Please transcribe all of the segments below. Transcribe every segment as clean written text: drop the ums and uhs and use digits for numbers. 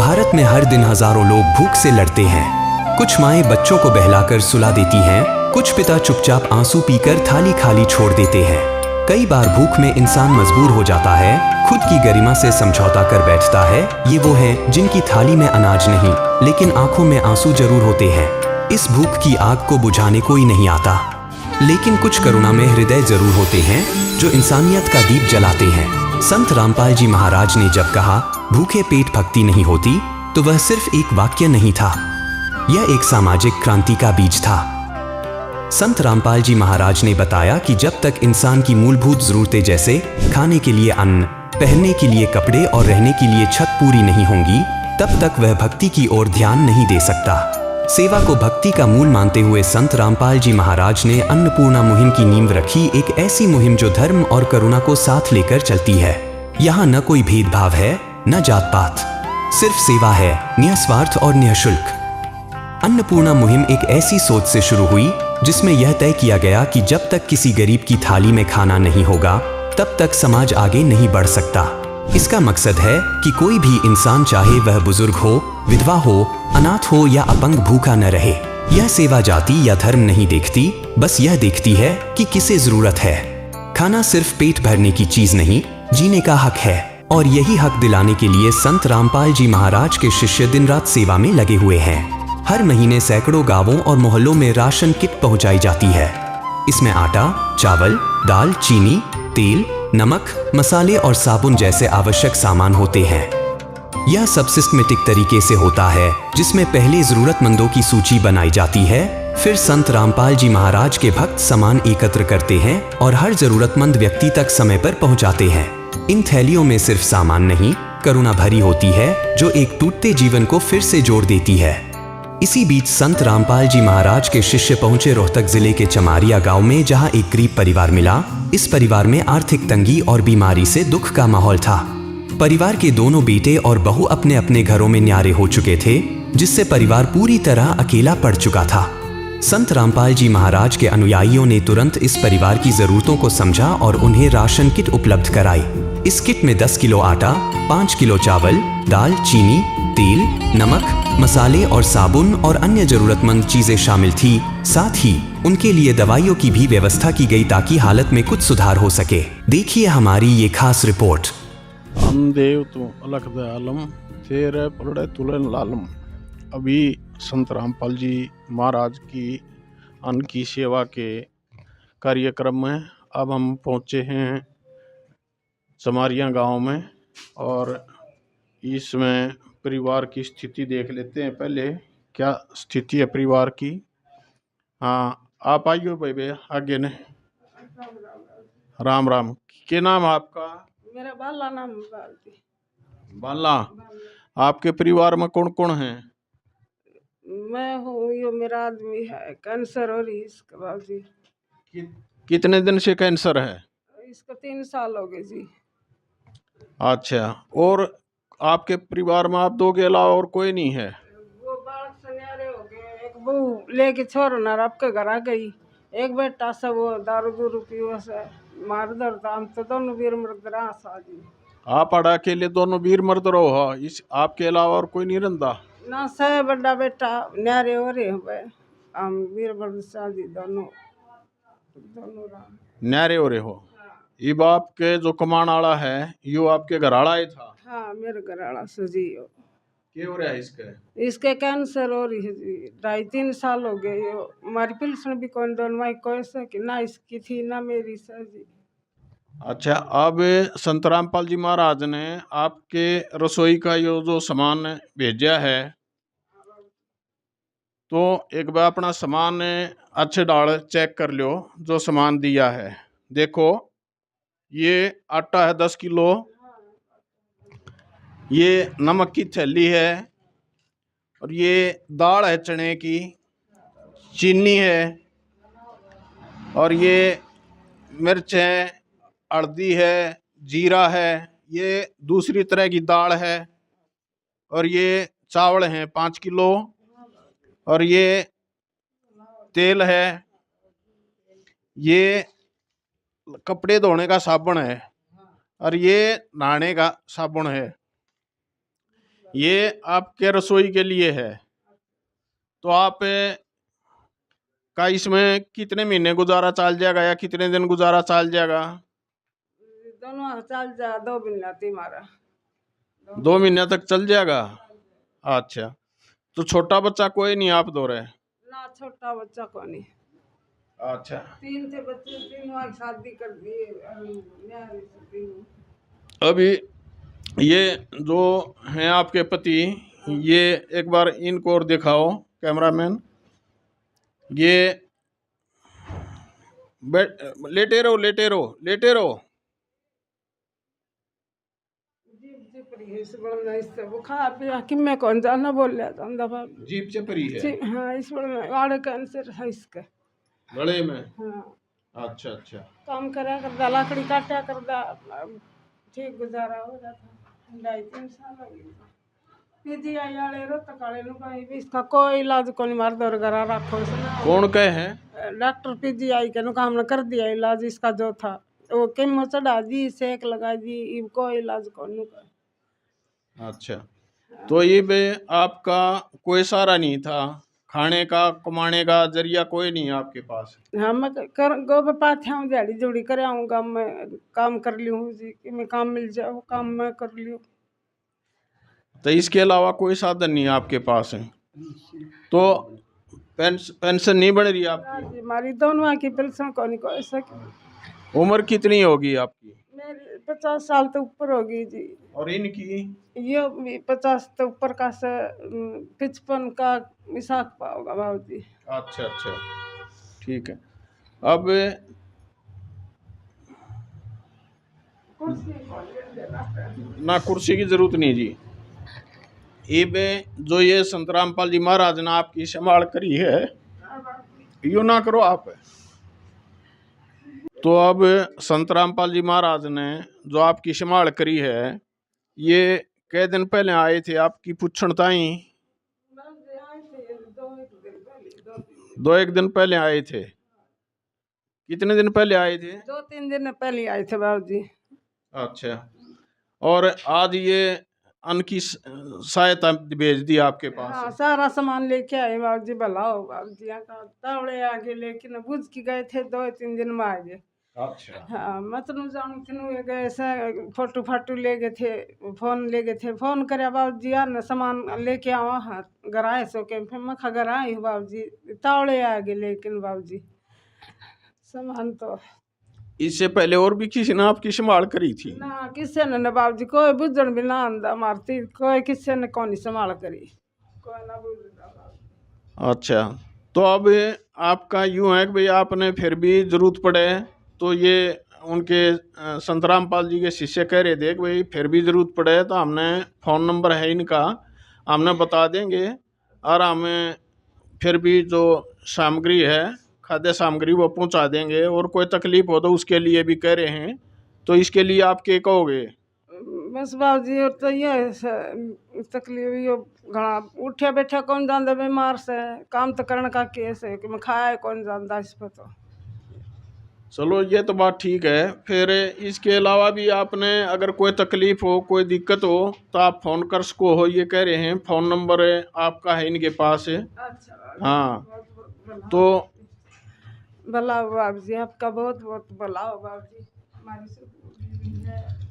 भारत में हर दिन हजारों लोग भूख से लड़ते हैं। कुछ माएं बच्चों को बहलाकर सुला देती हैं, कुछ पिता चुपचाप आंसू पीकर थाली खाली छोड़ देते हैं। कई बार भूख में इंसान मजबूर हो जाता है, खुद की गरिमा से समझौता कर बैठता है। ये वो हैं जिनकी थाली में अनाज नहीं, लेकिन आंखों में आंसू जरूर होते हैं। इस भूख की आग को बुझाने कोई नहीं आता, लेकिन कुछ करुणा में हृदय जरूर होते हैं जो इंसानियत का दीप जलाते हैं। संत रामपाल जी महाराज ने जब कहा भूखे पेट भक्ति नहीं होती, तो वह सिर्फ एक वाक्य नहीं था, यह एक सामाजिक क्रांति का बीज था। संत रामपाल जी महाराज ने बताया कि जब तक इंसान की मूलभूत जरूरतें जैसे खाने के लिए अन्न, पहनने के लिए कपड़े और रहने के लिए छत पूरी नहीं होंगी, तब तक वह भक्ति की ओर ध्यान नहीं दे सकता। सेवा को भक्ति का मूल मानते हुए संत रामपाल जी महाराज ने अन्नपूर्णा मुहिम की नींव रखी, एक ऐसी मुहिम जो धर्म और करुणा को साथ लेकर चलती है। यहाँ न कोई भेदभाव है, न जात पात, सिर्फ सेवा है, निस्वार्थ और निःशुल्क। अन्नपूर्णा मुहिम एक ऐसी सोच से शुरू हुई जिसमें यह तय किया गया कि जब तक किसी गरीब की थाली में खाना नहीं होगा, तब तक समाज आगे नहीं बढ़ सकता। इसका मकसद है कि कोई भी इंसान, चाहे वह बुजुर्ग हो, विधवा हो, अनाथ हो या अपंग, भूखा न रहे। यह सेवा जाति या धर्म नहीं देखती, बस यह देखती है कि किसे जरूरत है। खाना सिर्फ पेट भरने की चीज नहीं, जीने का हक है, और यही हक दिलाने के लिए संत रामपाल जी महाराज के शिष्य दिन रात सेवा में लगे हुए हैं। हर महीने सैकड़ों गांवों और मोहल्लों में राशन किट पहुंचाई जाती है। इसमें आटा, चावल, दाल, चीनी, तेल, नमक, मसाले और साबुन जैसे आवश्यक सामान होते हैं। यह सब सिस्टमेटिक तरीके से होता है, जिसमें पहले जरूरतमंदों की सूची बनाई जाती है, फिर संत रामपाल जी महाराज के भक्त सामान एकत्र करते हैं और हर जरूरतमंद व्यक्ति तक समय पर पहुंचाते हैं। इन थैलियों में सिर्फ सामान नहीं, करुणा भरी होती है, जो एक टूटते जीवन को फिर से जोड़ देती है। इसी बीच संत रामपाल जी महाराज के शिष्य पहुंचे रोहतक जिले के चमारिया गांव में, जहां एक गरीब परिवार मिला। इस परिवार में आर्थिक तंगी और बीमारी से दुख का माहौल था। परिवार के दोनों बेटे और बहू अपने अपने घरों में न्यारे हो चुके थे, जिससे परिवार पूरी तरह अकेला पड़ चुका था। संत रामपाल जी महाराज के अनुयायियों ने तुरंत इस परिवार की जरूरतों को समझा और उन्हें राशन किट उपलब्ध कराई। इस किट में 10 किलो आटा, 5 किलो चावल, दाल, चीनी, तेल, नमक, मसाले और साबुन और अन्य जरूरतमंद चीजें शामिल थी। साथ ही उनके लिए दवाइयों की भी व्यवस्था की गई ताकि हालत में कुछ सुधार हो सके। देखिए हमारी ये खास रिपोर्ट। हम देव तो अलख दयालम, तेरे पलड़े तुलन लालम। अभी संत रामपाल जी महाराज की अन्न की सेवा के कार्यक्रम में अब हम पहुँचे हैं चमारिया गांव में, और इसमें परिवार की स्थिति देख लेते हैं। पहले क्या स्थिति है परिवार की। हाँ, आप आइए भाई भैया आगे ने। राम राम। क्या नाम है आपका? मेरा बाला नाम बालती। बाला। आपके परिवार में कौन कौन है? मैं हूँ, ये मेरा आदमी है, कैंसर हो रही इसके बाद जी। कितने दिन से कैंसर है? इसको 3 साल हो गए जी। अच्छा, और आपके परिवार में आप दो के अलावा और कोई नहीं है? वो बालक सन्यारे हो गए, एक बहू लेके छोड़ ना आपके घर आ गई, एक बेटा सब वो दारू दूरू पीओ से मार दर्द। हम तो दोनों वीर मृत रहा शादी। आप अड़ा के लिए दोनों वीर मर्द रहो हो, इस आपके अलावा और कोई नहीं रहता ना से बड़ा बेटा न्यारे हो रहे हुए, हम वीर मृत शादी दोनों दोनों रहा। न्यारे हो रहे हो। ये बाप के जो कमान आला है, यो आपके घर आला ही था? हाँ, मेरे घर आला सजी हो। क्या हो रहा है इसके कैंसर हो रही है जी, 2.5-3 साल हो गए। हमारी पिल्सन भी कौन दोनों कोई से कि ना इसकी थी ना मेरी सर जी। अच्छा, अब संत रामपाल जी महाराज ने आपके रसोई का यो जो सामान भेजा है, तो एक बार अपना सामान अच्छे डाल चेक कर लो। जो सामान दिया है देखो, ये आटा है 10 किलो, ये नमक की थैली है, और ये दाल है चने की, चीनी है, और ये मिर्च है, हल्दी है, जीरा है, ये दूसरी तरह की दाल है, और ये चावल हैं 5 किलो, और ये तेल है, ये कपड़े धोने का साबुन है, और ये नहाने का साबुन है। ये आपके रसोई के लिए है। तो आप का इसमें कितने महीने गुजारा चल जाएगा या कितने दिन गुजारा चल जाएगा? दोनों चल जा, 2 महीना थी हमारा। 2 महीने तक चल जाएगा। अच्छा, तो छोटा बच्चा कोई नहीं आप दो रहे? ना छोटा बच्चा को नहीं। अच्छा, 3 थे बच्चे, तीनों की शादी कर दी। अभी ये जो हैं आपके पति, ये एक बार इनको और दिखाओ कैमरामैन। ये लेटे रहो, लेटे रहो, लेटे रहो। वो खा पिया कि मैं कौन जाना बोल रहा था दफा। जीप से परी है हाँ, इस आड़े कैंसर है इसका। गले में? हाँ, अच्छा अच्छा। काम करा करदा, लकड़ी काटा करदा, ठीक गुजारा हो जाता। 2.5-3 साल हो गए। पीजीआई वाले रोहतक वाले नु भाई भी इसका कोई इलाज को नहीं, मार दौर करा रखो इसने। कौन कहे हैं? डॉक्टर पीजीआई के नु काम ने कर दिया इलाज इसका जो था, वो कीमो चढ़ा दी, सेक लगा दी, कोई इलाज को नहीं कर। अच्छा, तो ये बे आपका कोई सहारा नहीं था, खाने का कमाने का जरिया कोई नहीं है आपके पास? हाँ, मैं कर गो पाथे हूँ, दिहाड़ी जोड़ी कर आऊँगा, मैं काम कर ली हूँ जी कि मैं काम मिल जाए वो काम मैं कर ली हूँ। तो इसके अलावा कोई साधन नहीं है आपके पास है? तो पेंशन नहीं बन रही आपकी? हमारी दोनों की पेंशन को नहीं कोई सकी। उम्र कितनी होगी आपकी? मेरी 50 साल तो ऊपर होगी जी। और इनकी? ये भी 50 तो ऊपर का से 55 का मिसाक पाओगा बाबू जी। अच्छा अच्छा, ठीक है। अब ना कुर्सी की जरूरत नहीं जी। ये जो ये संत रामपाल जी महाराज ने आपकी संभाल करी है, यो ना करो आप। तो अब संत रामपाल जी महाराज ने जो आपकी संभाल करी है, ये कई दिन पहले आए थे आपकी पूछण ताई? 2-1 दिन पहले आए थे। कितने दिन पहले आए थे? 2-3 दिन पहले आए थे बाबू जी। अच्छा, और आज ये अन्न की सहायता भेज दी आपके पास? हाँ, सारा सामान लेके आए बाबू जी। भला हो बाबू जी, यहाँ तावड़े आगे लेकिन बुझ के गए थे, 2-3 दिन में आ गए। अच्छा, हाँ, मतलब जानू किनू गए से फोटो फाटू ले गए थे, फोन ले गए थे, फोन करे बाबू जी यार न सामान लेके आओ। हाँ, घर आए सो के फिर मैं घर आई हूँ बाबू जी, तावड़े आ गए लेकिन बाबू जी सामान तो। इससे पहले और भी किसी ने आपकी संभाल करी थी? ना किसी ने न बाबू जी, कोई बुझन भी ना आंदा मारती, कोई किसी ने कौन संभाल करी, कोई ना बुझता। अच्छा, तो अब आपका यूं है कि भाई आपने फिर भी जरूरत पड़े तो ये उनके संत रामपाल जी के शिष्य कह रहे थे कि भाई फिर भी जरूरत पड़े तो हमने फ़ोन नंबर है इनका, हमने बता देंगे और हमें फिर भी जो सामग्री है, खाद्य सामग्री वो पहुंचा देंगे। और कोई तकलीफ हो तो उसके लिए भी कह रहे हैं, तो इसके लिए आप क्या कहोगे? बस बाबू जी तो ये तकलीफ यो घना उठे बैठे कौन जानता बीमार से, काम तो करने का केस है कि मैं खाया कौन जानता इस पर। तो चलो ये तो बात ठीक है। फिर इसके अलावा भी आपने अगर कोई तकलीफ हो, कोई दिक्कत हो तो आप फ़ोन कर सको हो, ये कह रहे हैं। फ़ोन नंबर आपका है इनके पास है। अच्छा, हाँ, तो भला हो बाबू जी, आपका बहुत बहुत भला हो बाबू जी। हमारी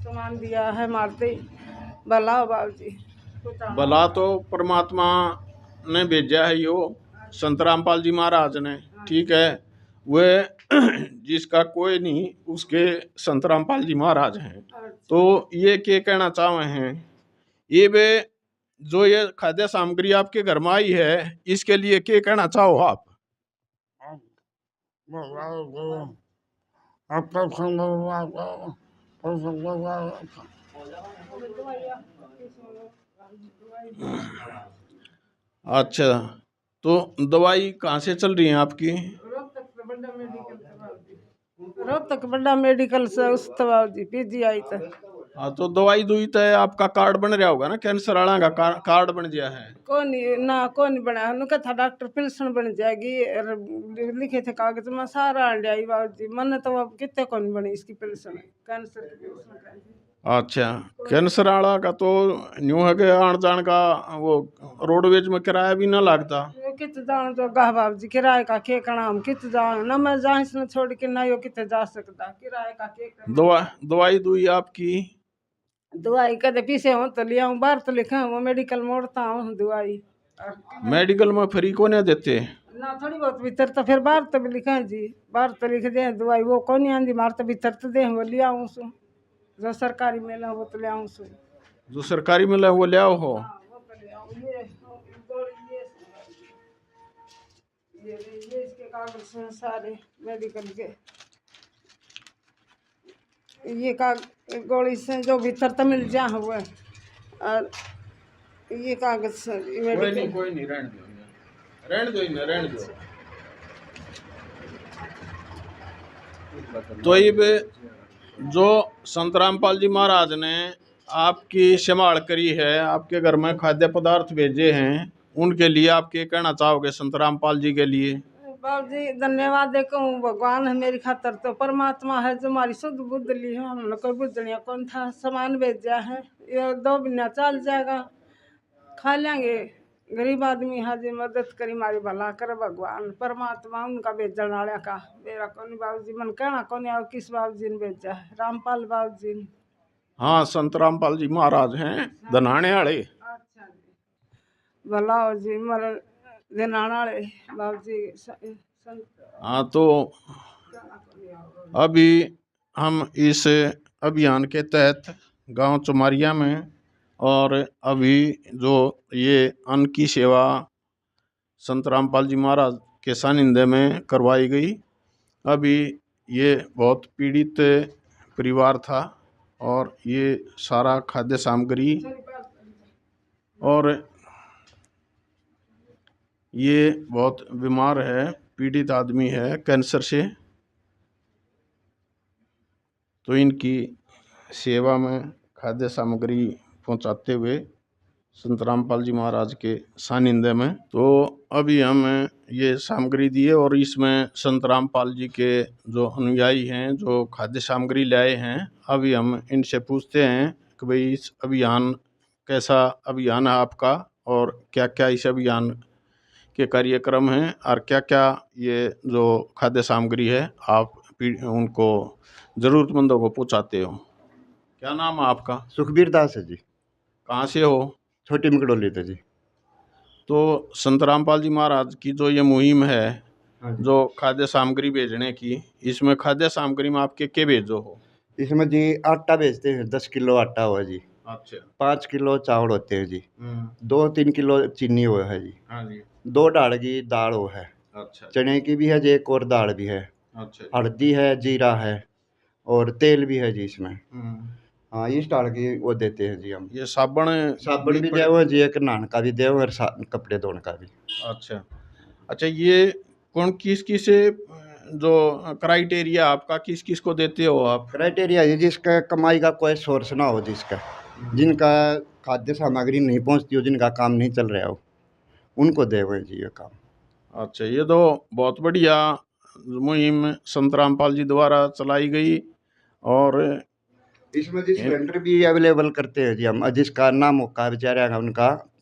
सामान दिया है मारते, भला हो बाबू जी। भला तो परमात्मा ने भेजा है यो संत रामपाल जी महाराज ने, ठीक है। वह जिसका कोई नहीं उसके संत रामपाल जी महाराज हैं। तो ये क्या कहना चाहे हैं, ये वे जो ये खाद्य सामग्री आपके घर में आई है, इसके लिए क्या कहना चाहो आप? अच्छा, तो दवाई कहाँ से चल रही है आपकी? रोहतक बड़ा मेडिकल से उस बाबू जी पीजीआई तक। हाँ, तो दवाई दुई तो आपका कार्ड बन रहा होगा ना, कैंसर वाला का कार्ड बन गया है? कौन ना कौन बना उनका था, डॉक्टर पेंशन बन जाएगी और लिखे थे कागज में सारा अंडियाई बाबू जी। मन तो अब कितने कौन बनी इसकी पेंशन, कैंसर की पेंशन। अच्छा, कैंसर आला का तो न्यू है कि आन जान का वो रोडवेज में किराया भी ना लगता। वो कित जान जो गाह बाबू जी किराए का के कणाम कित जान न मैं जहाँ से छोड़ के ना यो कित जा सकता किराए का के दवाई दुई आपकी दवाई कदे पीछे हो तो लिया बाहर तो लिखा वो मेडिकल मोड़ता हूँ दवाई मेडिकल में फ्री को नहीं देते। ना थोड़ी बहुत भीतर तो फिर बाहर तो भी लिखा है जी बाहर तो लिख दे दवाई वो कौन नहीं आंदी मार तो भीतर तो दे वो लिया हूँ सु जो सरकारी मिला वो तो ले आऊँ सु जो सरकारी मिला वो ले आओ हो। वो तो ले आऊँ ये इसके कागज हैं सारे मेडिकल के ये का गोली से जो भीतर तो मिल जा हुआ और ये कागज से मेडिकल कोई नहीं रहने दो। तो ये जो संत रामपाल जी महाराज ने आपकी संभाल करी है, आपके घर में खाद्य पदार्थ भेजे हैं, उनके लिए आप क्या कहना चाहोगे संत रामपाल जी के लिए? बाबू जी धन्यवाद देखो भगवान है मेरी खातर तो परमात्मा है जो हमारी शुद्ध बुद्ध ली है हमने कोई बुद्धनिया कौन था सामान भेजा है ये 2 महीना चल जाएगा खा लेंगे गरीब आदमी है जी मदद करी हमारी भला कर भगवान परमात्मा उनका भेजने वाले का मेरा कौन बाबू जी मन कहना कौन आओ किस बाबू जी ने भेजा है रामपाल बाबू जी ने। हाँ संत रामपाल जी महाराज हैं धनाने वाले। अच्छा जी भला हो जी मर दिनाना वाले बाबू जी। हाँ तो अभी हम इस अभियान के तहत गांव चुमारिया में और अभी जो ये अन्न की सेवा संत रामपाल जी महाराज के सानिध्य में करवाई गई। अभी ये बहुत पीड़ित परिवार था और ये सारा खाद्य सामग्री और ये बहुत बीमार है पीड़ित आदमी है कैंसर से, तो इनकी सेवा में खाद्य सामग्री पहुंचाते हुए संत रामपाल जी महाराज के सानिध्य में तो अभी हम ये सामग्री दिए और इसमें संत रामपाल जी के जो अनुयायी हैं जो खाद्य सामग्री लाए हैं, अभी हम इनसे पूछते हैं कि भाई इस अभियान कैसा अभियान है आपका और क्या क्या इस अभियान के कार्यक्रम हैं और क्या क्या ये जो खाद्य सामग्री है आप उनको ज़रूरतमंदों को पहुंचाते हो। क्या नाम है आपका? सुखबीर दास है जी। कहाँ से हो? छोटी मकड़ोली थे जी। तो संत रामपाल जी महाराज की जो ये मुहिम है जो खाद्य सामग्री भेजने की, इसमें खाद्य सामग्री में आपके क्या भेजो हो? इसमें जी आटा भेजते हैं 10 किलो आटा हुआ जी। अच्छा। 5 किलो चावल होते हैं जी। 2-3 किलो चीनी हुआ है जी। हाँ जी। 2 दाल की दाल हो है। अच्छा। चने की भी है जी, एक और दाल भी है। अच्छा। हल्दी है, जीरा है और तेल भी है जी इसमें। हाँ इस दाल की वो देते हैं जी हम। ये साबुन भी दे हुए जी, एक नहाने का भी दे हुए और कपड़े धोने का भी। अच्छा अच्छा, ये कौन किस किस जो क्राइटेरिया आपका किस किस को देते हो आप? क्राइटेरिया ये जिसका कमाई का कोई सोर्स ना हो, जिसका जिनका खाद्य सामग्री नहीं पहुंचती हो, जिनका काम नहीं चल रहा हो, उनको दे हुए जी ये काम। अच्छा, ये तो बहुत बढ़िया मुहिम संत रामपाल जी द्वारा चलाई गई और इसमें जी सिलेंडर भी अवेलेबल करते हैं जी हम, जिसका ना मौका बेचारा है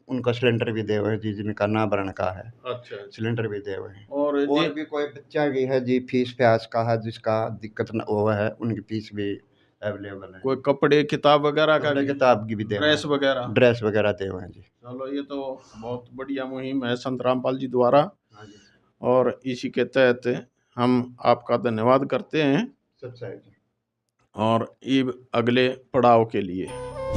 उनका सिलेंडर भी दे हुए हैं जी, जिनका ना भरण का है। अच्छा। सिलेंडर भी दे हुए हैं और भी कोई बच्चा की है जी फीस प्यास का है जिसका दिक्कत न हुआ है, उनकी फीस भी अवेलेबल है। कोई कपड़े किताब वगैरह का किताब की भी दे, ड्रेस वगैरह दे हुए हैं जी। चलो ये तो बहुत बढ़िया मुहिम है संत रामपाल जी द्वारा और इसी के तहत हम आपका धन्यवाद करते हैं और इब अगले पड़ाव के लिए।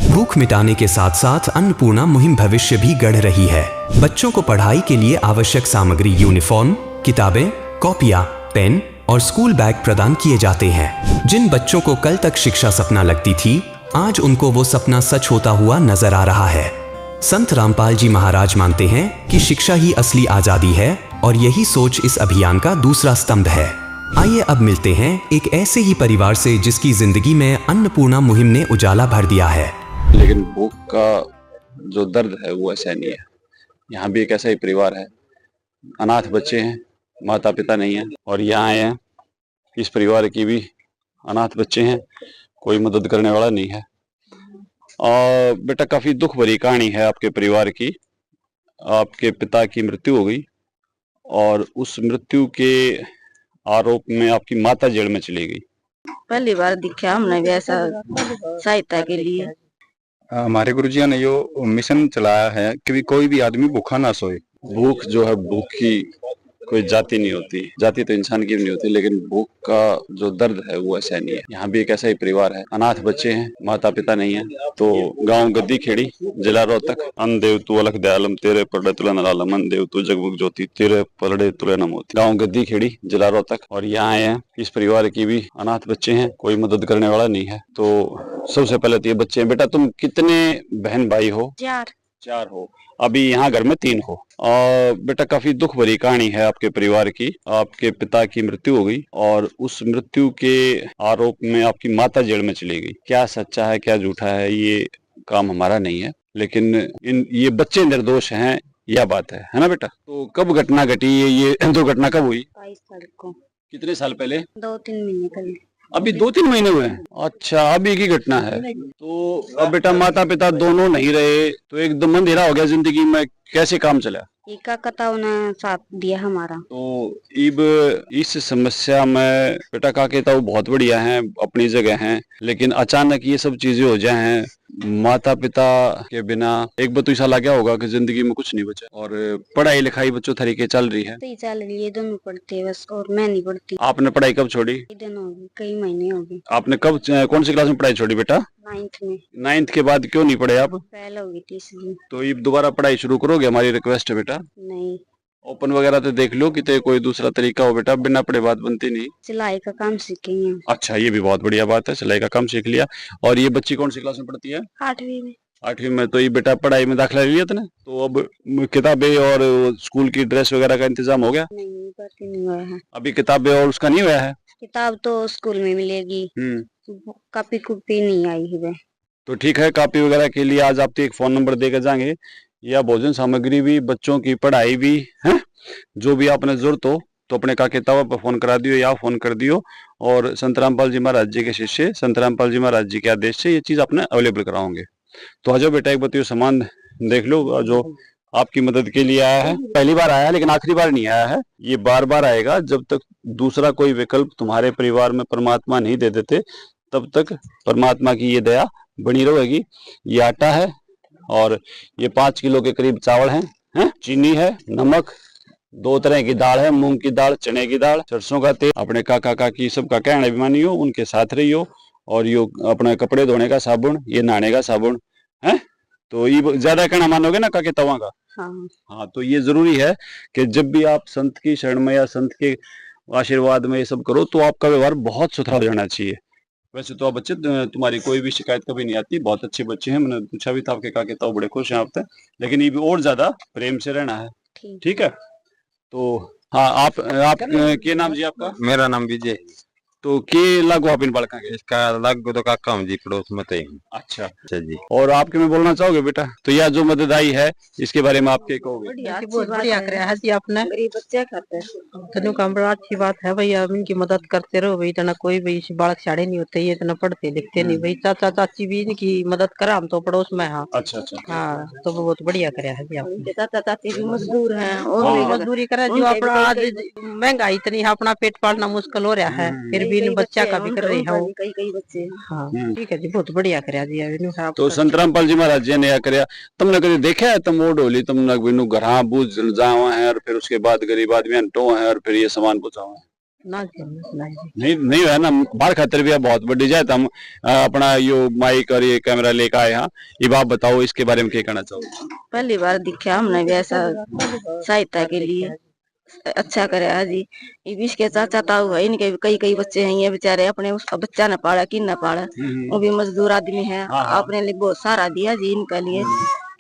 भूख मिटाने के साथ साथ अन्नपूर्णा मुहिम भविष्य भी गढ़ रही है। बच्चों को पढ़ाई के लिए आवश्यक सामग्री यूनिफॉर्म, किताबें, कॉपियां, पेन और स्कूल बैग प्रदान किए जाते हैं। जिन बच्चों को कल तक शिक्षा सपना लगती थी, आज उनको वो सपना सच होता हुआ नजर आ रहा है। संत रामपाल जी महाराज मानते हैं कि शिक्षा ही असली आजादी है और यही सोच इस अभियान का दूसरा स्तंभ है। आइए अब मिलते हैं एक ऐसे ही परिवार से जिसकी जिंदगी में अन्नपूर्णा मुहिम ने उजाला भर दिया है। लेकिन भूख का जो दर्द है वो ऐसा नहीं है। यहाँ भी एक ऐसा ही परिवार है, अनाथ बच्चे हैं, माता पिता नहीं है और यहाँ आए हैं। इस परिवार की भी अनाथ बच्चे हैं, कोई मदद करने वाला नहीं है। और बेटा काफी दुख भरी कहानी है आपके परिवार की। आपके पिता की मृत्यु हो गई और उस मृत्यु के आरोप में आपकी माता जेल में चली गई। पहली बार दिखा हमने भी ऐसा सहायता के लिए। हमारे गुरुजियों ने यो मिशन चलाया है कि कोई भी आदमी भूखा ना सोए। भूख जो है, भूख की कोई जाति नहीं होती, जाति तो इंसान की भी नहीं होती, लेकिन भूख का जो दर्द है वो ऐसा नहीं है। यहाँ भी एक ऐसा ही परिवार है, अनाथ बच्चे हैं, माता पिता नहीं है। तो गांव गद्दी खेड़ी, जिला रोहतक। अन देव तू अलख दयालम तेरे पड़े तुले नरालम, अन देव तू जगमुग ज्योति तेरे पलड़े तुले न मोती। गाँव गद्दी खेड़ी, जिला रोहतक। और यहाँ आए हैं, इस परिवार की भी अनाथ बच्चे हैं, कोई मदद करने वाला नहीं है। तो सबसे पहले तो ये बच्चे हैं। बेटा तुम कितने बहन भाई हो? 4 हो। अभी यहाँ घर में 3 हो। और बेटा काफी दुख भरी कहानी है आपके परिवार की। आपके पिता की मृत्यु हो गई और उस मृत्यु के आरोप में आपकी माता जेल में चली गई। क्या सच्चा है क्या झूठा है ये काम हमारा नहीं है, लेकिन ये बच्चे निर्दोष हैं, यह बात है ना बेटा? तो कब घटना घटी ये दुर्घटना कब हुई? 22 साल को। कितने साल पहले? 2-3 महीने पहले। अभी 2-3 महीने हुए हैं। अच्छा, अभी की घटना है। तो अब बेटा माता पिता दोनों नहीं रहे तो एकदम अंधेरा हो गया जिंदगी में, कैसे काम चला? का कताव ने साथ दिया हमारा। तो इब इस समस्या में बेटा का कहता वो बहुत बढ़िया है, अपनी जगह है, लेकिन अचानक ये सब चीजें हो जाए, माता पिता के बिना एक बार तो ऐसा लगा होगा कि जिंदगी में कुछ नहीं बचा। और पढ़ाई लिखाई बच्चों तरीके चल रही है? तो चल रही है, दोनों पढ़ते हैं बस, और मैं नहीं पढ़ती। आपने पढ़ाई कब छोड़ी? दिन हो गए, कई महीने हो गए। आपने कब कौन सी क्लास में पढ़ाई छोड़ी बेटा? 9th में। 9th के बाद क्यों नहीं पढ़े आप? फेल हो गई थी इसलिए। तो ये दोबारा पढ़ाई शुरू करोगे? हमारी रिक्वेस्ट है बेटा। नहीं, ओपन वगैरह तो देख लो कि कोई दूसरा तरीका हो बेटा, बिना पढ़े बात बनती नहीं। सिलाई का काम सीखेंगे। अच्छा, ये भी बहुत बढ़िया बात है, सिलाई का काम सीख लिया। और ये बच्ची कौन सी क्लास में पढ़ती है? 8वीं में। 8वीं में। तो ये बेटा पढ़ाई में दाखिला ले लिया तूने? तो अब किताबें और स्कूल की ड्रेस वगैरह का इंतजाम हो गया? नहीं, भर्ती नहीं हुआ है अभी किताबें और उसका नहीं हुआ है? किताब तो स्कूल में मिलेगी, कॉपी कुपी नहीं आई है। तो ठीक है, कॉपी वगैरह के लिए आज आपको एक फोन नंबर देकर जाएंगे, या भोजन सामग्री भी, बच्चों की पढ़ाई भी है, जो भी आपने जरूरत हो तो अपने काके तावा पर फोन करा दियो या फोन कर दियो। और संत रामपाल जी महाराज जी के शिष्य संत रामपाल जी महाराज जी के आदेश से ये चीज अपने अवेलेबल कराओगे। तो आज बेटा एक बताइए, सामान देख लो जो आपकी मदद के लिए आया है। पहली बार आया है लेकिन आखिरी बार नहीं आया है, ये बार बार आएगा। जब तक दूसरा कोई विकल्प तुम्हारे परिवार में परमात्मा नहीं दे देते तब तक परमात्मा की ये दया बनी रहेगी। ये आटा है और ये 5 किलो के करीब चावल है, चीनी है, नमक, 2 तरह की दाल है, मूंग की दाल, चने की दाल, सरसों का तेल। अपने काका काकी सबका कहना अभिमानी हो, उनके साथ रही हो। और यो अपने कपड़े धोने का साबुन, ये नहाने का साबुन है। तो ये ज्यादा कहना मानोगे ना काके तवा का? हाँ, तो ये जरूरी है कि जब भी आप संत की शरण में या संत के आशीर्वाद में ये सब करो तो आपका व्यवहार बहुत सुथरा हो जाना चाहिए। वैसे तो आप बच्चे, तुम्हारी कोई भी शिकायत कभी नहीं आती, बहुत अच्छे बच्चे हैं। मैंने पूछा भी था आपके काके ताऊ बड़े खुश हैं आपसे, लेकिन ये भी और ज्यादा प्रेम से रहना है। ठीक है? तो हाँ, आप क्या नाम जी आपका? मेरा नाम विजय। तो के लागू आप इन बालका के? इसका लागू तो काका हूँ जी, पड़ोस में तो ही हूँ। अच्छा जी। और आपके में बोलना चाहोगे बेटा? तो यह जो मदद आई है इसके बारे में आप क्या कहोगे? बहुत बढ़िया कराया है जी आपने। गरीब बच्चे खाते हैं। तनु काम बड़ा अच्छी बात है भाई, आप इनकी मदद करते रहो भाई। इतना कोई भाई बालक साड़े नहीं होते, ये इतना पढ़ते लिखते नहीं भाई। चाचा चाची भी इनकी मदद करा, हम तो पड़ोस में। हाँ अच्छा। हाँ, तो बहुत बढ़िया कराया है जी आपने। चाचा चाची भी मजदूर हैं और और मजदूरी करे जो अपना, आज महंगाई इतनी है, अपना पेट पालना मुश्किल हो रहा है, फिर भी इन बच्चा का भी कर रही है। कई बच्चे। हाँ ठीक है जी, बहुत बढ़िया कराया जी। तो संत रामपाल जी महाराज जी ने यह कराया। तुमने कभी देखा है तुम वो डोली तुमने बिनु घर बूझ जावा है और फिर उसके बाद गरीब आदमी टो है और फिर ये सामान पहुंचाओ है? नहीं है ना। बाहर खातर भी बहुत बड़ी जाए हम अपना यो माइक और ये कैमरा लेकर आए। हाँ, ये आप बताओ इसके बारे में क्या कहना चाहोगे? पहली बार दिखा हमने भी ऐसा सहायता के लिए, अच्छा कराया जी। ये बीच के चाचा ताऊ है, इनके भी कई बच्चे हैं, ये बेचारे अपने उस बच्चा न पाला कि न पाला, वो भी मजदूर आदमी है। अपने लिए बहुत सारा दिया जी इनके लिए।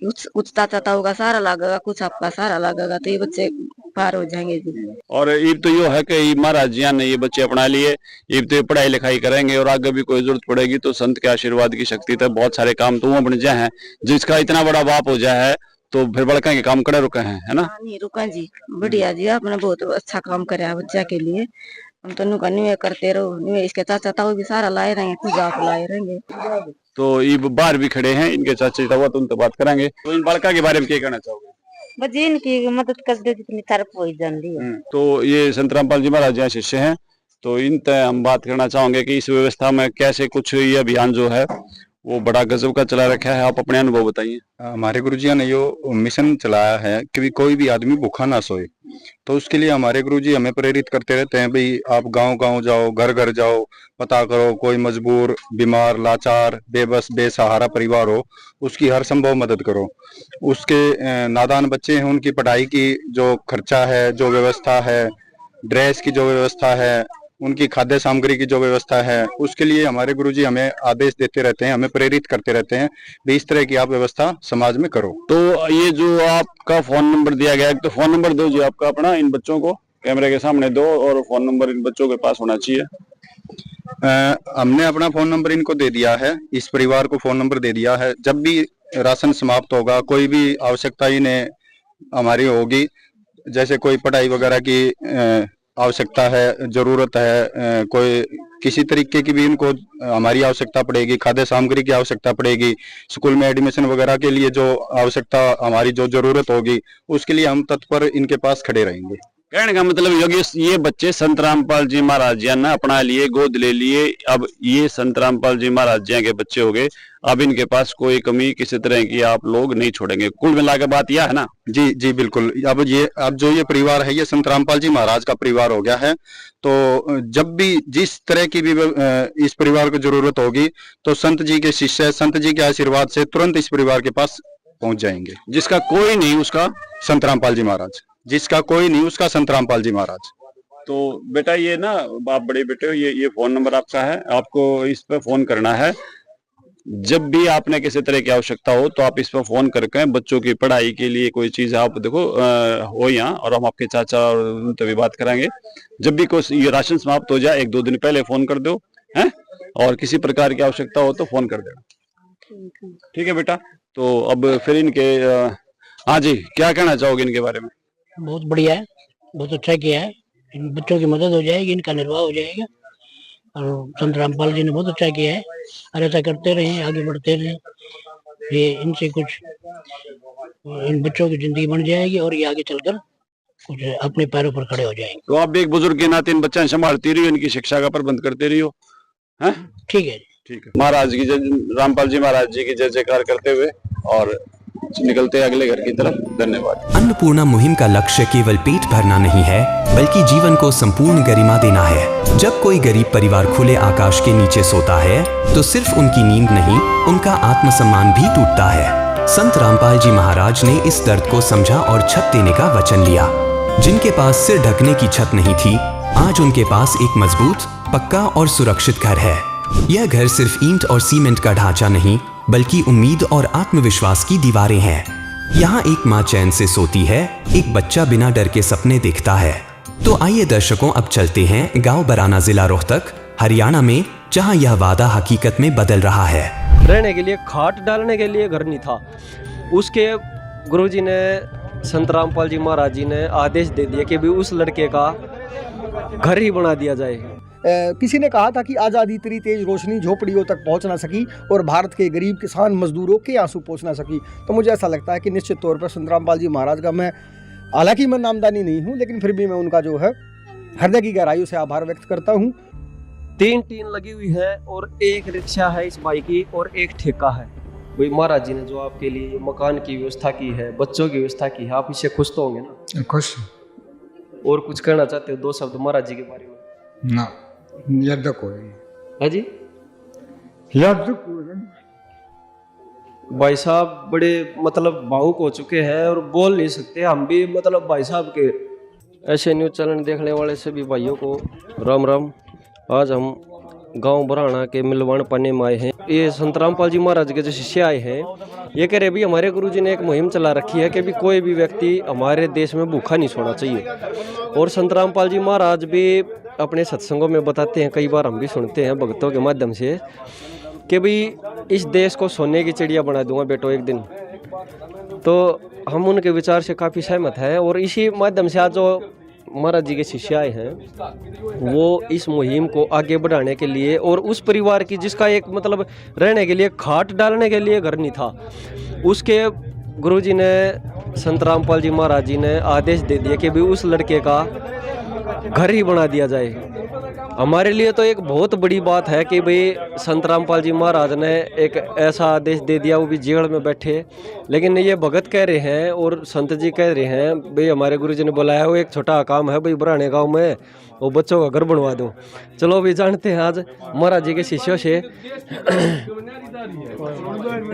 कुछ चाचा ताऊ का सारा लगेगा, कुछ आपका सारा लगेगा, तो ये बच्चे पार हो जाएंगे जी। और ये तो यो है कि महाराज जी ने ये बच्चे अपना लिए, ये तो पढ़ाई लिखाई करेंगे और आगे भी कोई जरूरत पड़ेगी तो संत के आशीर्वाद की शक्ति तक बहुत सारे काम तो वो बन जाए हैं। जिसका इतना बड़ा बाप हो जाए है तो फिर बड़का के काम कड़े रुके हैं, है ना? नहीं रुका जी, बढ़िया जी, आपने बहुत अच्छा काम कराया बच्चा के लिए। हम तो नुका करते रहो, इसके चाचा ताऊ भी सारा लाए रहेंगे, कुछ आप लाए रहेंगे। तो ये बाहर भी खड़े हैं, इनके चाचा था तो उनसे बात करेंगे। तो इन बालका के बारे में क्या कहना चाहोगे? बस इनकी मदद कर दो जितनी तरफ हो जाती है। तो ये संत रामपाल जी महाराज यहाँ शिष्य हैं, तो इनसे हम बात करना चाहोगे कि इस व्यवस्था में कैसे कुछ ये अभियान जो है वो बड़ा गजब का चला रखा है। आप अपने अनुभव बताइए। हमारे गुरुजी ने यो मिशन चलाया है कि कोई भी आदमी भूखा ना सोए, तो उसके लिए हमारे गुरुजी हमें प्रेरित करते रहते हैं, भाई आप गांव गांव जाओ, घर घर जाओ, पता करो कोई मजबूर, बीमार, लाचार, बेबस, बेसहारा परिवार हो, उसकी हर संभव मदद करो। उसके नादान बच्चे हैं, उनकी पढ़ाई की जो खर्चा है, जो व्यवस्था है, ड्रेस की जो व्यवस्था है, उनकी खाद्य सामग्री की जो व्यवस्था है, उसके लिए हमारे गुरुजी हमें आदेश देते रहते हैं, हमें प्रेरित करते रहते हैं भी इस तरह की आप व्यवस्था समाज में करो। तो ये जो आपका फोन नंबर दिया गया है, तो फोन नंबर दो जी आपका अपना, इन बच्चों को कैमरे के सामने दो और फोन नंबर इन बच्चों के पास होना चाहिए। हमने अपना फोन नंबर इनको दे दिया है, इस परिवार को फोन नंबर दे दिया है। जब भी राशन समाप्त होगा, कोई भी आवश्यकता इन्हें हमारी होगी, जैसे कोई पढ़ाई वगैरह की आवश्यकता है, जरूरत है, कोई किसी तरीके की भी इनको हमारी आवश्यकता पड़ेगी, खाद्य सामग्री की आवश्यकता पड़ेगी, स्कूल में एडमिशन वगैरह के लिए जो आवश्यकता हमारी जो जरूरत होगी, उसके लिए हम तत्पर इनके पास खड़े रहेंगे। कहने का मतलब योगी ये बच्चे संत रामपाल जी महाराज जी ने अपना लिए, गोद ले लिए। अब ये संत रामपाल जी महाराज जी के बच्चे हो गए, अब इनके पास कोई कमी किसी तरह की आप लोग नहीं छोड़ेंगे। कुल मिला के बात यह है ना? जी जी बिल्कुल। अब जो ये परिवार है, ये संत रामपाल जी महाराज का परिवार हो गया है। तो जब भी जिस तरह की भी इस परिवार को जरूरत होगी, तो संत जी के शिष्य, संत जी के आशीर्वाद से तुरंत इस परिवार के पास पहुंच जाएंगे। जिसका कोई नहीं उसका संत रामपाल जी महाराज, जिसका कोई नहीं उसका संत रामपाल जी महाराज। तो बेटा ये ना, आप बड़े बेटे हो, ये फोन नंबर आपका है, आपको इस पे फोन करना है। जब भी आपने किसी तरह की आवश्यकता हो तो आप इस पर फोन करके बच्चों की पढ़ाई के लिए कोई चीज आप देखो हो यहाँ, और हम आपके चाचा और उनसे भी बात कराएंगे। जब भी कोई ये राशन समाप्त हो जाए, 1-2 दिन पहले फोन कर दो हैं, और किसी प्रकार की आवश्यकता हो तो फोन कर देना। ठीक है बेटा। तो अब फिर इनके हाँ जी, क्या कहना चाहोगे इनके बारे में? बहुत बढ़िया है, बहुत अच्छा किया है। इन बच्चों की मदद हो जाएगी, इनका निर्वाह हो जाएगा, और संत रामपाल जी ने बहुत अच्छा किया है। और ऐसा करते रहें, आगे बढ़ते रहें, ये इनसे कुछ इन बच्चों की जिंदगी बन जाएगी और ये आगे चलकर कुछ अपने पैरों पर खड़े हो जाएंगे। तो आप भी एक बुजुर्ग के नाते इन बच्चों संभालती रहियो, इनकी शिक्षा का प्रबंध करते रहियो। हैं? ठीक है, ठीक है। महाराज की जय, रामपाल जी महाराज जी की जय जयकार करते हुए और निकलते हैं अगले घर की तरफ। धन्यवाद। अन्नपूर्णा मुहिम का लक्ष्य केवल पेट भरना नहीं है, बल्कि जीवन को संपूर्ण गरिमा देना है। जब कोई गरीब परिवार खुले आकाश के नीचे सोता है, तो सिर्फ उनकी नींद नहीं, उनका आत्मसम्मान भी टूटता है। संत रामपाल जी महाराज ने इस दर्द को समझा और छत देने का वचन लिया। जिनके पास सिर ढकने की छत नहीं थी, आज उनके पास एक मजबूत, पक्का और सुरक्षित घर है। यह घर सिर्फ ईंट और सीमेंट का ढांचा नहीं, बल्कि उम्मीद और आत्मविश्वास की दीवारें हैं। यहाँ एक माँ चैन से सोती है, एक बच्चा बिना डर के सपने देखता है। तो आइए दर्शकों, अब चलते हैं गांव बराना, जिला रोहतक, हरियाणा में, जहां यह वादा हकीकत में बदल रहा है। रहने के लिए खाट डालने के लिए घर नहीं था, उसके गुरुजी ने, संत रामपाल जी महाराज जी ने आदेश दे दिया कि भी उस लड़के का घर ही बना दिया जाए। किसी ने कहा था कि आज़ादी तेरी तेज रोशनी झोपड़ियों तक पहुंच ना सकी और भारत के गरीब किसान मजदूरों के आंसू पोंछ ना सकी। तो मुझे ऐसा लगता है कि निश्चित तौर पर संत रामपाल जी महाराज का, मैं हालांकि मैं नामदानी नहीं हूं, लेकिन फिर भी मैं उनका जो है हृदय की गहराइयों से आभार व्यक्त करता हूं। 3 टीन लगी हुई है और एक रिक्शा है इस भाई की और एक ठेका है। वही महाराज जी ने जो आपके लिए मकान की व्यवस्था की है, बच्चों की व्यवस्था की है, आप इससे खुश तो होंगे ना? खुश। और कुछ कहना चाहते हो 2 शब्द महाराज जी के बारे में? ना, याद कोई है जी, याद भाई साहब बड़े मतलब भावुक हो चुके हैं और बोल नहीं सकते। हम भी मतलब भाई साहब के ऐसे न्यूज़ चैनल देखने वाले सभी भाइयों को राम राम। आज हम गांव बराना के मिलवान पाने में आए हैं। ये संत रामपाल जी महाराज के जो शिष्य आए हैं, ये कह रहे भी हमारे गुरुजी ने एक मुहिम चला रखी है कि भी कोई भी व्यक्ति हमारे देश में भूखा नहीं सोना चाहिए। और संत रामपाल जी महाराज भी अपने सत्संगों में बताते हैं, कई बार हम भी सुनते हैं भक्तों के माध्यम से, कि भाई इस देश को सोने की चिड़िया बना दूंगा बेटो एक दिन। तो हम उनके विचार से काफ़ी सहमत हैं और इसी माध्यम से आज जो महाराज जी के शिष्य आए हैं वो इस मुहिम को आगे बढ़ाने के लिए, और उस परिवार की जिसका एक मतलब रहने के लिए खाट डालने के लिए घर नहीं था, उसके गुरुजी ने संत रामपाल जी महाराज जी ने आदेश दे दिया कि भी उस लड़के का घर ही बना दिया जाए। हमारे लिए तो एक बहुत बड़ी बात है कि भाई संत रामपाल जी महाराज ने एक ऐसा आदेश दे दिया, वो भी जेल में बैठे। लेकिन ये भगत कह रहे हैं और संत जी कह रहे हैं भाई हमारे गुरु जी ने बुलाया, वो एक छोटा काम है भाई बुराने गांव में वो बच्चों का घर बनवा दो। चलो अभी जानते हैं आज महाराज जी के शिष्यों से।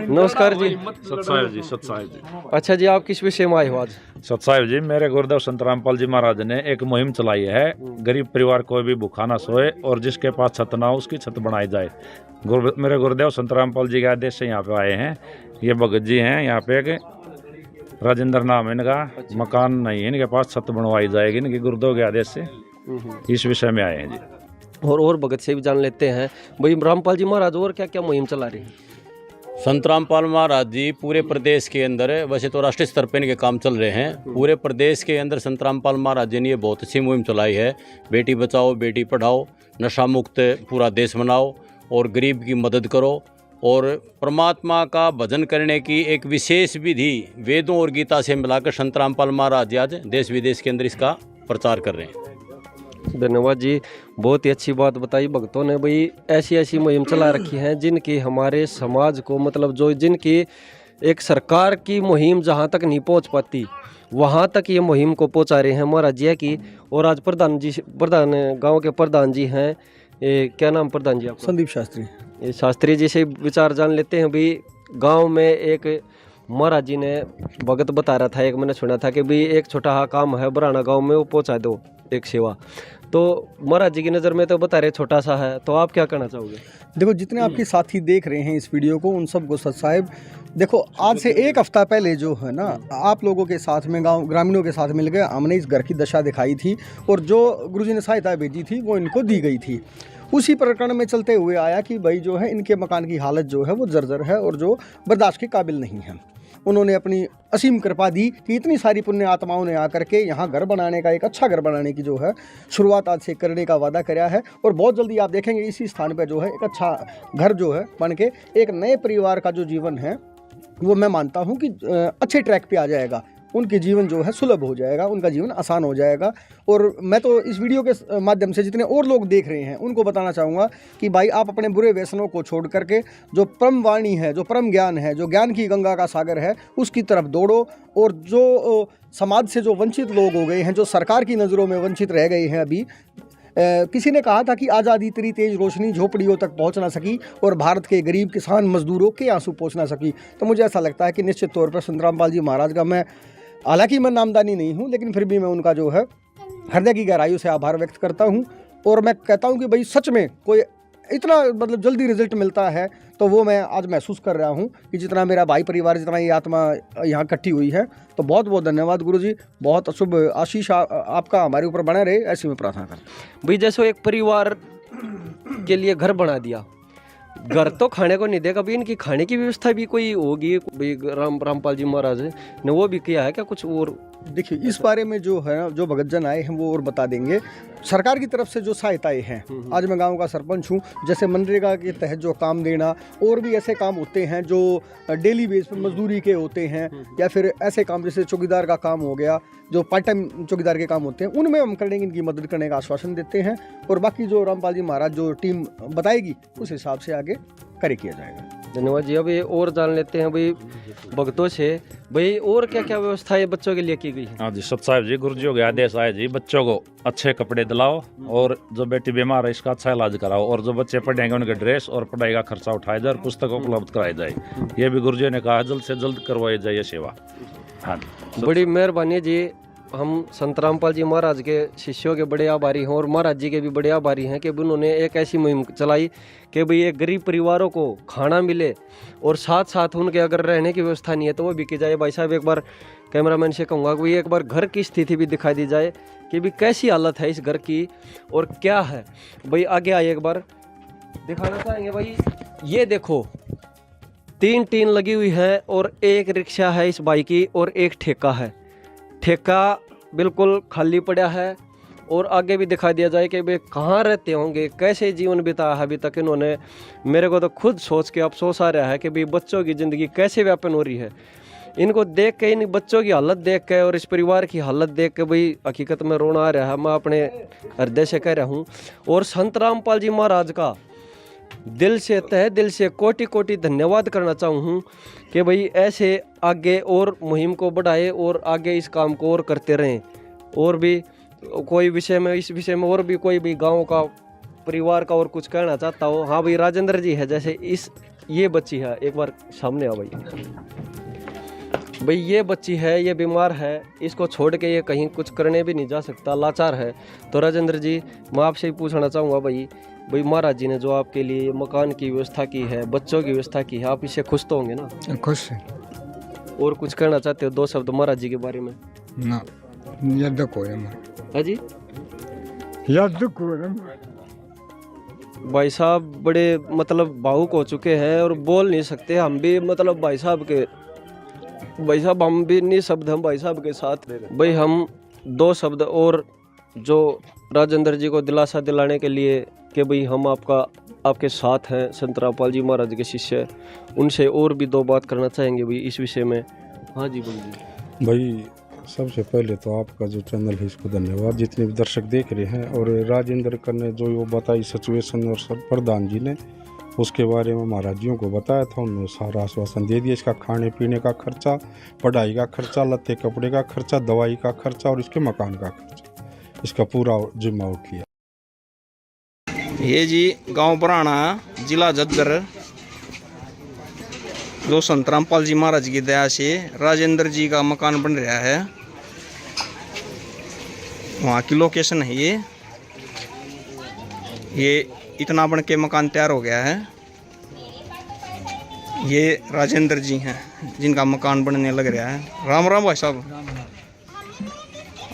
नमस्कार जी। सतसाहिब जी, सतसाहिब जी। अच्छा जी, आप किस विषय में आए हो आज? सतसाहिब जी, मेरे गुरुदेव संत रामपाल जी महाराज ने एक मुहिम चलाई है, गरीब परिवार कोई भी भूखा ना सोए और जिसके पास छत ना हो उसकी छत बनाई जाए। मेरे गुरुदेव संत रामपाल जी के आदेश से यहाँ पे आए हैं। ये भगत जी हैं, यहाँ पे एक राजेंद्र नाम है इनका, मकान नहीं है इनके पास, छत बनवाई जाएगी इनके गुरुदेव के आदेश से। इस विषय में आए हैं जी। और भगत से भी जान लेते हैं भाई रामपाल जी महाराज और क्या क्या मुहिम चला रहे हैं? संत रामपाल महाराज जी पूरे प्रदेश के अंदर, वैसे तो राष्ट्रीय स्तर पर इनके काम चल रहे हैं, पूरे प्रदेश के अंदर संत रामपाल महाराज जी ने ये बहुत अच्छी मुहिम चलाई है। बेटी बचाओ बेटी पढ़ाओ, नशा मुक्त पूरा देश बनाओ और गरीब की मदद करो। और परमात्मा का भजन करने की एक विशेष विधि वेदों और गीता से मिलाकर संत रामपाल महाराज जी आज देश विदेश के अंदर इसका प्रचार कर रहे हैं। धन्यवाद जी, बहुत ही अच्छी बात बताई भक्तों ने। भाई ऐसी ऐसी मुहिम चला रखी हैं जिनकी हमारे समाज को मतलब जो जिनकी एक सरकार की मुहिम जहां तक नहीं पहुंच पाती वहां तक ये मुहिम को पहुंचा रहे हैं महाराज जी की। और आज प्रधान गांव के प्रधान जी हैं, क्या नाम प्रधान जी आपका? संदीप शास्त्री। ये शास्त्री जी से विचार जान लेते हैं। भाई गांव में एक महाराज जी ने भगत बता रहा था, एक मैंने सुना था कि भाई एक छोटा सा काम है बराना गांव में, वो पहुंचा दो एक सेवा। तो महाराज जी की नज़र में तो बता रहे छोटा सा है, तो आप क्या कहना चाहोगे? देखो, जितने आपके साथी देख रहे हैं इस वीडियो को उन सबको सत साहिब, देखो आज से एक हफ्ता पहले जो है ना आप लोगों के साथ में गांव ग्रामीणों के साथ मिलकर हमने इस घर की दशा दिखाई थी और जो गुरुजी ने सहायता भेजी थी वो इनको दी गई थी। उसी प्रकरण में चलते हुए आया कि भाई जो है इनके मकान की हालत जो है वो जर्जर है और जो बर्दाश्त के काबिल नहीं है। उन्होंने अपनी असीम कृपा दी कि इतनी सारी पुण्य आत्माओं ने आकर के यहाँ घर बनाने का, एक अच्छा घर बनाने की जो है शुरुआत आज से करने का वादा कराया है। और बहुत जल्दी आप देखेंगे इसी स्थान पर जो है एक अच्छा घर जो है बन के एक नए परिवार का जो जीवन है वो मैं मानता हूँ कि अच्छे ट्रैक पे आ जाएगा। उनके जीवन जो है सुलभ हो जाएगा, उनका जीवन आसान हो जाएगा। और मैं तो इस वीडियो के माध्यम से जितने और लोग देख रहे हैं उनको बताना चाहूँगा कि भाई आप अपने बुरे व्यसनों को छोड़ करके जो परम वाणी है, जो परम ज्ञान है, जो ज्ञान की गंगा का सागर है, उसकी तरफ दौड़ो। और जो समाज से जो वंचित लोग हो गए हैं, जो सरकार की नज़रों में वंचित रह गए हैं, अभी किसी ने कहा था कि आज़ादी तेरी तेज रोशनी झोपड़ियों तक पहुंच ना सकी और भारत के गरीब किसान मजदूरों के आंसू पहुंच ना सकी। तो मुझे ऐसा लगता है कि निश्चित तौर पर संत रामपाल जी महाराज का, मैं हालांकि मैं नामदानी नहीं हूं लेकिन फिर भी मैं उनका जो है हृदय की गहराइयों से आभार व्यक्त करता हूं। और मैं कहता हूं कि भाई सच में कोई इतना मतलब जल्दी रिजल्ट मिलता है तो वो मैं आज महसूस कर रहा हूं कि जितना मेरा भाई परिवार, जितना ये आत्मा यहाँ इकट्ठी हुई है। तो बहुत बहुत धन्यवाद गुरुजी, बहुत शुभ आशीष आपका हमारे ऊपर बना रहे, ऐसी मैं प्रार्थना करता हूँ। भाई जैसे एक परिवार के लिए घर बना दिया, घर तो खाने को नहीं देगा, भाई इनकी खाने की व्यवस्था भी कोई होगी? भाई रामपाल जी महाराज ने वो भी किया है क्या कुछ? और देखिए इस बारे में जो है जो भगत जन आए हैं वो और बता देंगे। सरकार की तरफ से जो सहायताएं हैं, आज मैं गांव का सरपंच हूं, जैसे मनरेगा के तहत जो काम देना और भी ऐसे काम होते हैं जो डेली बेस पर मजदूरी के होते हैं, या फिर ऐसे काम जैसे चौकीदार का काम हो गया, जो पार्ट टाइम चौकीदार के काम होते हैं, उनमें हम करने की इनकी मदद करने का आश्वासन देते हैं। और बाकी जो रामपाल जी महाराज जो टीम बताएगी उस हिसाब से आगे कार्य किया जाएगा। धन्यवाद जी। अब ये और जान लेते हैं भाई भक्तों से, भाई और क्या क्या व्यवस्थाएं बच्चों के लिए की गई है? हाँ जी, सत साहिब जी, गुरुजियों के आदेश आए जी, बच्चों को अच्छे कपड़े दिलाओ और जो बेटी बीमार है इसका अच्छा इलाज कराओ, और जो बच्चे पढ़ेंगे उनके ड्रेस और पढ़ाई का खर्चा उठाया जाए और पुस्तक उपलब्ध कराई जाए। ये भी गुरुजियों ने कहा जल्द से जल्द करवाई जाए ये सेवा। हाँ जी, बड़ी मेहरबानी जी। हम संत रामपाल जी महाराज के शिष्यों के बड़े आभारी हैं और महाराज जी के भी बड़े आभारी हैं कि उन्होंने एक ऐसी मुहिम चलाई कि भाई ये गरीब परिवारों को खाना मिले और साथ साथ उनके अगर रहने की व्यवस्था नहीं है तो वो भी की जाए। भाई साहब एक बार कैमरामैन से कहूँगा कि एक बार घर की स्थिति भी दिखाई दी जाए कि भी कैसी हालत है इस घर की और क्या है। भाई आगे आइए, एक बार दिखाना चाहेंगे। भाई ये देखो, 3 टीन लगी हुई है और एक रिक्शा है इस बाई की और एक ठेका है। ठेका बिल्कुल खाली पड़ा है और आगे भी दिखा दिया जाए कि वे कहाँ रहते होंगे, कैसे जीवन बिताया है अभी तक इन्होंने। मेरे को तो खुद सोच के अफसोस आ रहा है कि भाई बच्चों की ज़िंदगी कैसे व्यापन हो रही है। इनको देख के, इन बच्चों की हालत देख के और इस परिवार की हालत देख के भाई हकीकत में रोना आ रहा है। मैं अपने हृदय से कह रहा हूँ। और संत रामपाल जी महाराज का दिल से, तहे दिल से कोटि कोटि धन्यवाद करना चाहूँ कि भाई ऐसे आगे और मुहिम को बढ़ाए और आगे इस काम को और करते रहें। और भी कोई विषय में, इस विषय में और भी कोई भी गांव का, परिवार का और कुछ कहना चाहता हो। हाँ भाई राजेंद्र जी है, जैसे ये बच्ची है, एक बार सामने आओ भाई ये बच्ची है, ये बीमार है, इसको छोड़ के ये कहीं कुछ करने भी नहीं जा सकता, लाचार है। तो राजेंद्र जी मैं आपसे ही पूछना चाहूँगा भाई महाराज जी ने जो आपके लिए मकान की व्यवस्था की है, बच्चों की व्यवस्था की है, आप इससे खुश तो होंगे ना? खुश है। और कुछ कहना चाहते हो 2 शब्द महाराज जी के बारे में? ना याद को है हाँ जी, याद को है। भाई साहब बड़े मतलब भावुक हो चुके हैं और बोल नहीं सकते हम भी। मतलब भाई साहब हम भी निःशब्द हम भाई साहब के साथ। भाई हम 2 शब्द और जो राजेंद्र जी को दिलासा दिलाने के लिए कि भाई हम आपके साथ हैं, संत रामपाल जी महाराज के शिष्य, उनसे और भी 2 बात करना चाहेंगे भाई इस विषय में। हाँ जी बोलिए भाई। सबसे पहले तो आपका जो चैनल है इसको धन्यवाद, जितने भी दर्शक देख रहे हैं। और राजेंद्र कर ने जो वो बताई सिचुएशन, और सर प्रधान जी ने उसके बारे में महाराजियों को बताया था, उन्होंने सारा आश्वासन दे दिया। इसका खाने पीने का खर्चा, पढ़ाई का खर्चा, लत्ते कपड़े का खर्चा, दवाई का खर्चा और इसके मकान का खर्चा, इसका पूरा जिम्मा किया। ये जी गांव बराना, जिला झज्जर, जो संत रामपाल जी महाराज की दया से राजेंद्र जी का मकान बन रहा है, वहाँ की लोकेशन है ये इतना बन के मकान तैयार हो गया है। ये राजेंद्र जी हैं जिनका मकान बनने लग रहा है। राम राम भाई साहब,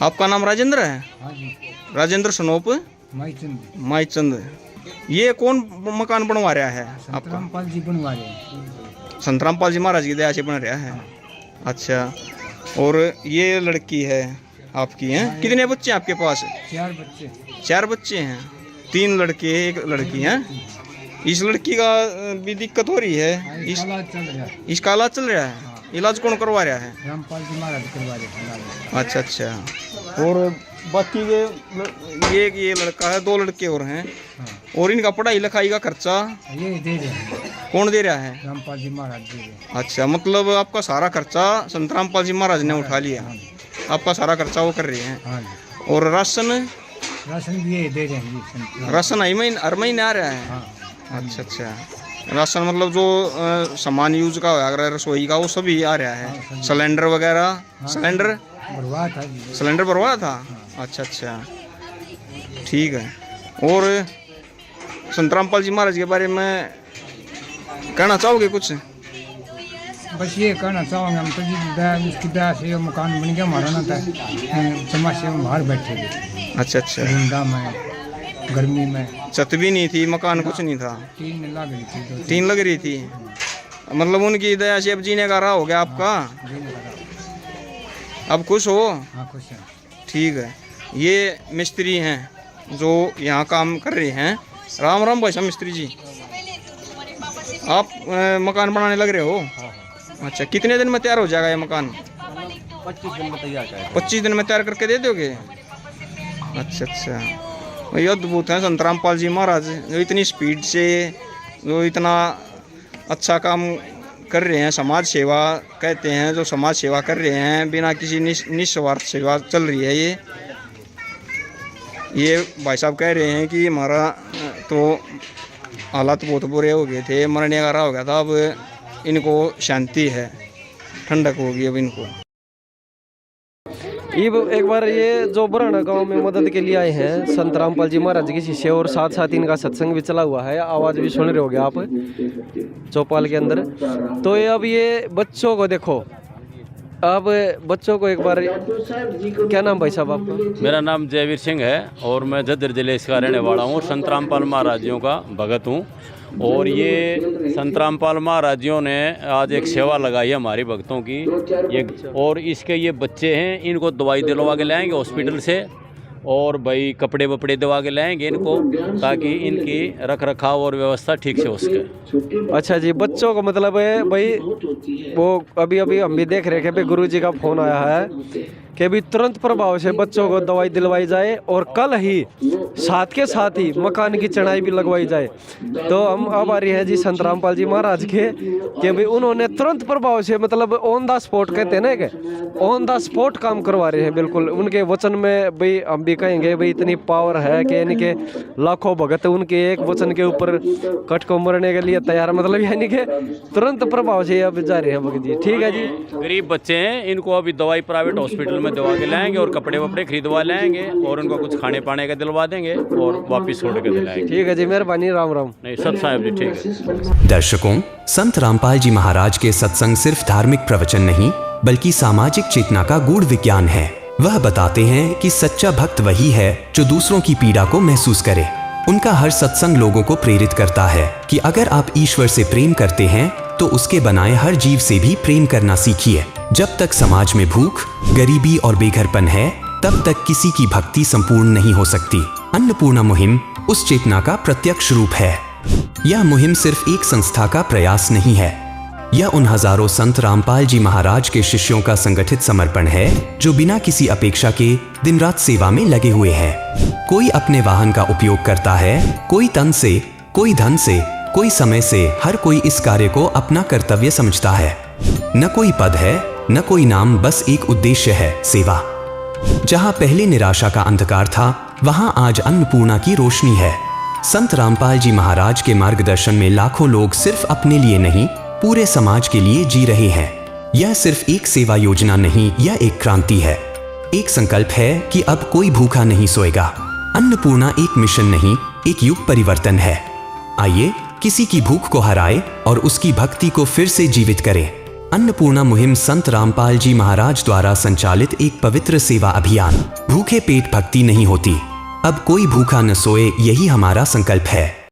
आपका नाम राजेंद्र है? राजेंद्र सनोप माईचंद। ये कौन मकान बनवा रहा है आपका? संतरामपाल जी बनवा रहे हैं। संत रामपाल जी महाराज की दया से बन रहा है। अच्छा, और ये लड़की है आपकी हैं? कितने बच्चे हैं आपके पास? 4 बच्चे। 4 बच्चे हैं, 3 लड़के 1 लड़की हैं। इस लड़की का भी दिक्कत हो रही है? इसका इलाज चल रहा है। इलाज कौन करवा रहा है? रामपाल जी महाराज करवा रहे हैं। अच्छा। और बाकी ये लड़का है, 2 लड़के और हैं। और इनका पढ़ाई लिखाई का खर्चा ये दे रहे हैं। कौन दे रहा है? रामपाल जी महाराज दे रहे हैं। अच्छा, मतलब आपका सारा खर्चा संत रामपाल जी महाराज ने उठा लिया, आपका सारा खर्चा वो कर रहे हैं। और राशन भी ये दे रहे हैं। राशन हर महीने आ रहा है? अच्छा। राशन मतलब जो सामान यूज का होगा, रसोई का, वो सभी आ रहा है। सिलेंडर वगैरह? सिलेंडर भरवाया था। अच्छा, ठीक है। और संत रामपाल जी महाराज के बारे में कहना चाहोगे कुछ? बस ये कहना चाहूँगा हम तो जी, इसकी दया से मकान बन गया हमारा ना था। समाज से बाहर बैठे थे। अच्छा। धूमधाम में, गर्मी में छत भी नहीं थी, मकान कुछ नहीं था। 3 लग रही थी। मतलब उनकी दया से अब जीने का राह हो गया आपका। अब खुश हो? हाँ, खुश है। ठीक है। ये मिस्त्री हैं जो यहाँ काम कर रहे हैं। राम राम भाई साहब मिस्त्री जी, आप मकान बनाने लग रहे हो? अच्छा, कितने दिन में तैयार हो जाएगा ये मकान? 25 दिन में तैयार करेंगे। 25 दिन में तैयार करके दे दोगे? अच्छा। ये अद्भुत है संत रामपाल जी महाराज, जो इतनी स्पीड से, जो इतना अच्छा काम कर रहे हैं। समाज सेवा कहते हैं, जो समाज सेवा कर रहे हैं बिना किसी निस्वार्थ सेवा चल रही है। ये भाई साहब कह रहे हैं कि हमारा तो हालात बहुत बुरे हो गए थे, मरने का राह हो गया था, अब इनको शांति है, ठंडक होगी अब इनको। एक बार ये जो बराना गांव में मदद के लिए आए हैं संत रामपाल जी महाराज के शिष्य, और साथ साथ इनका सत्संग भी चला हुआ है, आवाज़ भी सुन रहे होगे आप चौपाल के अंदर। तो ये अब ये बच्चों को देखो, अब बच्चों को एक बार, क्या नाम भाई साहब आपका? मेरा नाम जयवीर सिंह है और मैं झज्जर जिले का रहने वाला हूँ। संत रामपाल महाराजियों का भगत हूँ। और ये संत रामपाल महाराजियों ने आज एक सेवा लगाई है हमारी भक्तों की। ये और इसके ये बच्चे हैं, इनको दवाई दिलवा के लाएंगे हॉस्पिटल से, और भाई कपड़े वपड़े दवा के लाएंगे इनको, ताकि इनकी रख रखाव और व्यवस्था ठीक से हो सके। अच्छा जी, बच्चों को मतलब है भाई, वो अभी अभी हम भी देख रहे हैं कि गुरु जी का फोन आया है कि भी तुरंत प्रभाव से बच्चों को दवाई दिलवाई जाए और कल ही साथ के साथ ही मकान की चढ़ाई भी लगवाई जाए। तो हम आभारी हैं जी संत रामपाल जी महाराज के कि भाई उन्होंने तुरंत प्रभाव से मतलब ऑन द स्पॉट कहते हैं ना कि ऑन द स्पॉट काम करवा रहे हैं। बिल्कुल उनके वचन में भाई हम भी कहेंगे भाई इतनी पावर है कि इनके लाखों भगत उनके एक वचन के ऊपर कट को मरने के लिए तैयार, मतलब यानी कि तुरंत प्रभाव से अब जा रहे हैं भगत जी। ठीक है जी, गरीब बच्चे हैं, इनको अभी दवाई प्राइवेट हॉस्पिटल में दवा के लाएंगे और कपड़े वपड़े खरीदवा लाएंगे और उनको कुछ खाने पाने का दिलवा देंगे और वापस छोड़ के दिलाएंगे। ठीक है जी, मेहरबानी, राम राम। नहीं सत साहब जी, ठीक है। दर्शकों, संत रामपाल जी महाराज के सत्संग सिर्फ धार्मिक प्रवचन नहीं बल्कि सामाजिक चेतना का गूढ़ विज्ञान है। वह बताते हैं कि सच्चा भक्त वही है जो दूसरों की पीड़ा को महसूस करे। उनका हर सत्संग लोगों को प्रेरित करता है कि अगर आप ईश्वर से प्रेम करते हैं तो उसके बनाए हर जीव से भी प्रेम करना सीखिए। जब तक समाज में भूख, गरीबी और बेघरपन है तब तक किसी की भक्ति संपूर्ण नहीं हो सकती। अन्नपूर्णा मुहिम उस चेतना का प्रत्यक्ष रूप है। यह मुहिम सिर्फ एक संस्था का प्रयास नहीं है, यह उन हजारों संत रामपाल जी महाराज के शिष्यों का संगठित समर्पण है जो बिना किसी अपेक्षा के दिन रात सेवा में लगे हुए हैं। कोई अपने वाहन का उपयोग करता है, कोई तन से, कोई धन से, कोई समय से, हर कोई इस कार्य को अपना कर्तव्य समझता है। न कोई पद है, न कोई नाम, बस एक उद्देश्य है, सेवा। जहां पहले निराशा का अंधकार था वहां आज अन्नपूर्णा की रोशनी है। संत रामपाल जी महाराज के मार्गदर्शन में लाखों लोग सिर्फ अपने लिए नहीं पूरे समाज के लिए जी रहे हैं। यह सिर्फ एक सेवा योजना नहीं, यह एक क्रांति है। एक संकल्प है कि अब कोई भूखा नहीं सोएगा। अन्नपूर्णा एक मिशन नहीं, एक युग परिवर्तन है। आइए किसी की भूख को हराए और उसकी भक्ति को फिर से जीवित करें। अन्नपूर्णा मुहिम संत रामपाल जी महाराज द्वारा संचालित एक पवित्र सेवा अभियान। भूखे पेट भक्ति नहीं होती। अब कोई भूखा न सोए, यही हमारा संकल्प है।